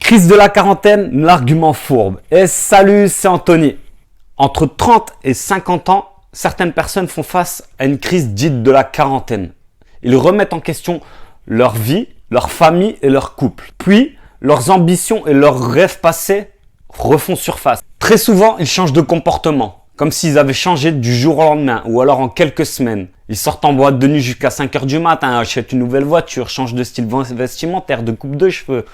Crise de la quarantaine, l'argument fourbe. Et salut, c'est Anthony. Entre 30 et 50 ans, certaines personnes font face à une crise dite de la quarantaine. Ils remettent en question leur vie, leur famille et leur couple. Puis, leurs ambitions et leurs rêves passés refont surface. Très souvent, ils changent de comportement, comme s'ils avaient changé du jour au lendemain ou alors en quelques semaines. Ils sortent en boîte de nuit jusqu'à 5 h du matin, achètent une nouvelle voiture, changent de style vestimentaire, de coupe de cheveux.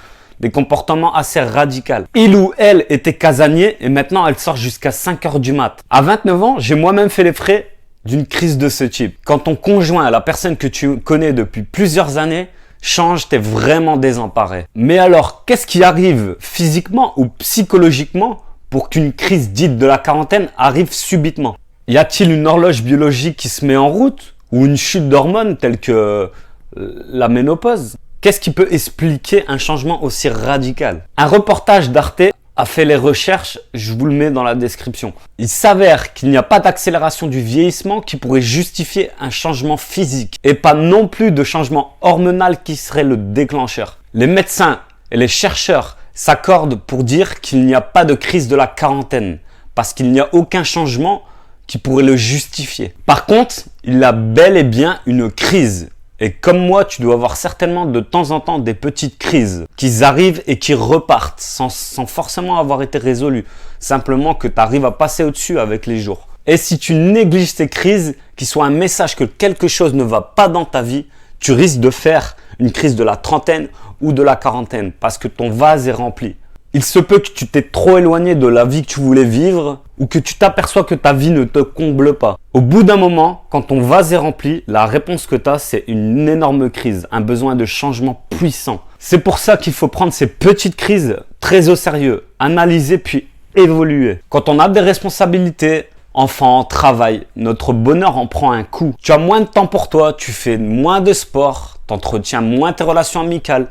Des comportements assez radicaux. Il ou elle était casanier et maintenant elle sort jusqu'à 5 h du mat. À 29 ans, j'ai moi-même fait les frais d'une crise de ce type. Quand ton conjoint, la personne que tu connais depuis plusieurs années, change, t'es vraiment désemparé. Mais alors, qu'est-ce qui arrive physiquement ou psychologiquement pour qu'une crise dite de la quarantaine arrive subitement? Y a-t-il une horloge biologique qui se met en route ou une chute d'hormones telle que la ménopause? Qu'est-ce qui peut expliquer un changement aussi radical? Un reportage d'Arte a fait les recherches, je vous le mets dans la description. Il s'avère qu'il n'y a pas d'accélération du vieillissement qui pourrait justifier un changement physique et pas non plus de changement hormonal qui serait le déclencheur. Les médecins et les chercheurs s'accordent pour dire qu'il n'y a pas de crise de la quarantaine parce qu'il n'y a aucun changement qui pourrait le justifier. Par contre, il y a bel et bien une crise. Et comme moi, tu dois avoir certainement de temps en temps des petites crises qui arrivent et qui repartent sans forcément avoir été résolues. Simplement que tu arrives à passer au-dessus avec les jours. Et si tu négliges ces crises, qui soient un message que quelque chose ne va pas dans ta vie, tu risques de faire une crise de la trentaine ou de la quarantaine parce que ton vase est rempli. Il se peut que tu t'es trop éloigné de la vie que tu voulais vivre ou que tu t'aperçois que ta vie ne te comble pas. Au bout d'un moment, quand ton vase est rempli, la réponse que tu as, c'est une énorme crise, un besoin de changement puissant. C'est pour ça qu'il faut prendre ces petites crises très au sérieux, analyser puis évoluer. Quand on a des responsabilités, enfants, travail, notre bonheur en prend un coup. Tu as moins de temps pour toi, tu fais moins de sport, tu entretiens moins tes relations amicales.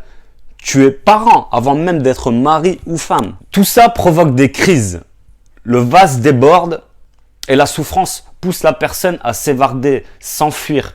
Tu es parent avant même d'être mari ou femme. Tout ça provoque des crises. Le vase déborde et la souffrance pousse la personne à s'évader, s'enfuir,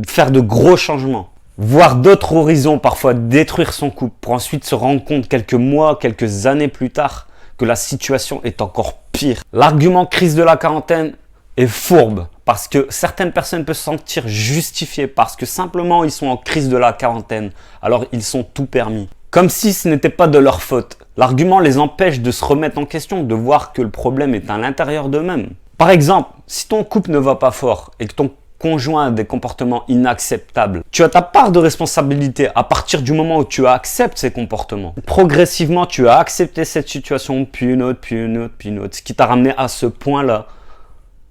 faire de gros changements. Voir d'autres horizons, parfois détruire son couple pour ensuite se rendre compte quelques mois, quelques années plus tard que la situation est encore pire. L'argument crise de la quarantaine est fourbe parce que certaines personnes peuvent se sentir justifiées parce que simplement ils sont en crise de la quarantaine. Alors ils sont tout permis. Comme si ce n'était pas de leur faute. L'argument les empêche de se remettre en question, de voir que le problème est à l'intérieur d'eux-mêmes. Par exemple, si ton couple ne va pas fort et que ton conjoint a des comportements inacceptables, tu as ta part de responsabilité à partir du moment où tu acceptes ces comportements. Progressivement, tu as accepté cette situation, puis une autre, puis une autre, puis une autre, ce qui t'a ramené à ce point-là.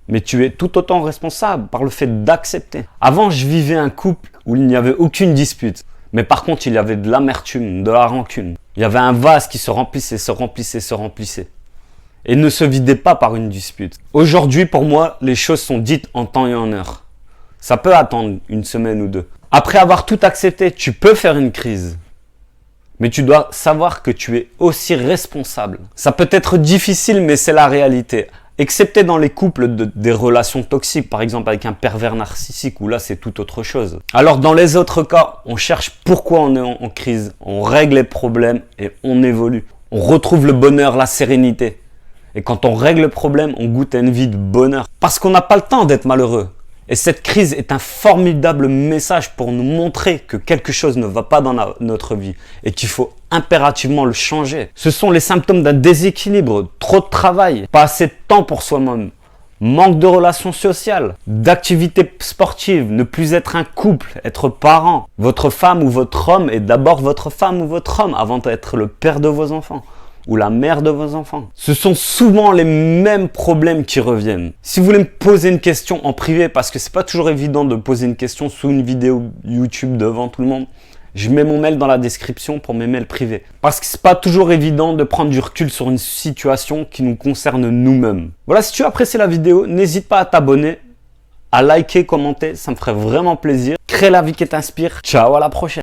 Mais tu es tout autant responsable par le fait d'accepter. Avant, je vivais un couple où il n'y avait aucune dispute. Mais par contre, il y avait de l'amertume, de la rancune. Il y avait un vase qui se remplissait, se remplissait, se remplissait. Et ne se vidait pas par une dispute. Aujourd'hui, pour moi, les choses sont dites en temps et en heure. Ça peut attendre une semaine ou deux. Après avoir tout accepté, tu peux faire une crise. Mais tu dois savoir que tu es aussi responsable. Ça peut être difficile, mais c'est la réalité. Excepté dans les couples des relations toxiques, par exemple avec un pervers narcissique, où là c'est tout autre chose. Alors dans les autres cas, on cherche pourquoi on est en crise, on règle les problèmes et on évolue. On retrouve le bonheur, la sérénité. Et quand on règle le problème, on goûte à une vie de bonheur. Parce qu'on n'a pas le temps d'être malheureux. Et cette crise est un formidable message pour nous montrer que quelque chose ne va pas dans notre vie et qu'il faut impérativement le changer. Ce sont les symptômes d'un déséquilibre, trop de travail, pas assez de temps pour soi-même, manque de relations sociales, d'activités sportives, ne plus être un couple, être parent. Votre femme ou votre homme est d'abord votre femme ou votre homme avant d'être le père de vos enfants ou la mère de vos enfants. Ce sont souvent les mêmes problèmes qui reviennent. Si vous voulez me poser une question en privé, parce que c'est pas toujours évident de poser une question sous une vidéo YouTube devant tout le monde, je mets mon mail dans la description pour mes mails privés. Parce que c'est pas toujours évident de prendre du recul sur une situation qui nous concerne nous-mêmes. Voilà, si tu as apprécié la vidéo, n'hésite pas à t'abonner, à liker, commenter, ça me ferait vraiment plaisir. Crée la vie qui t'inspire. Ciao, à la prochaine.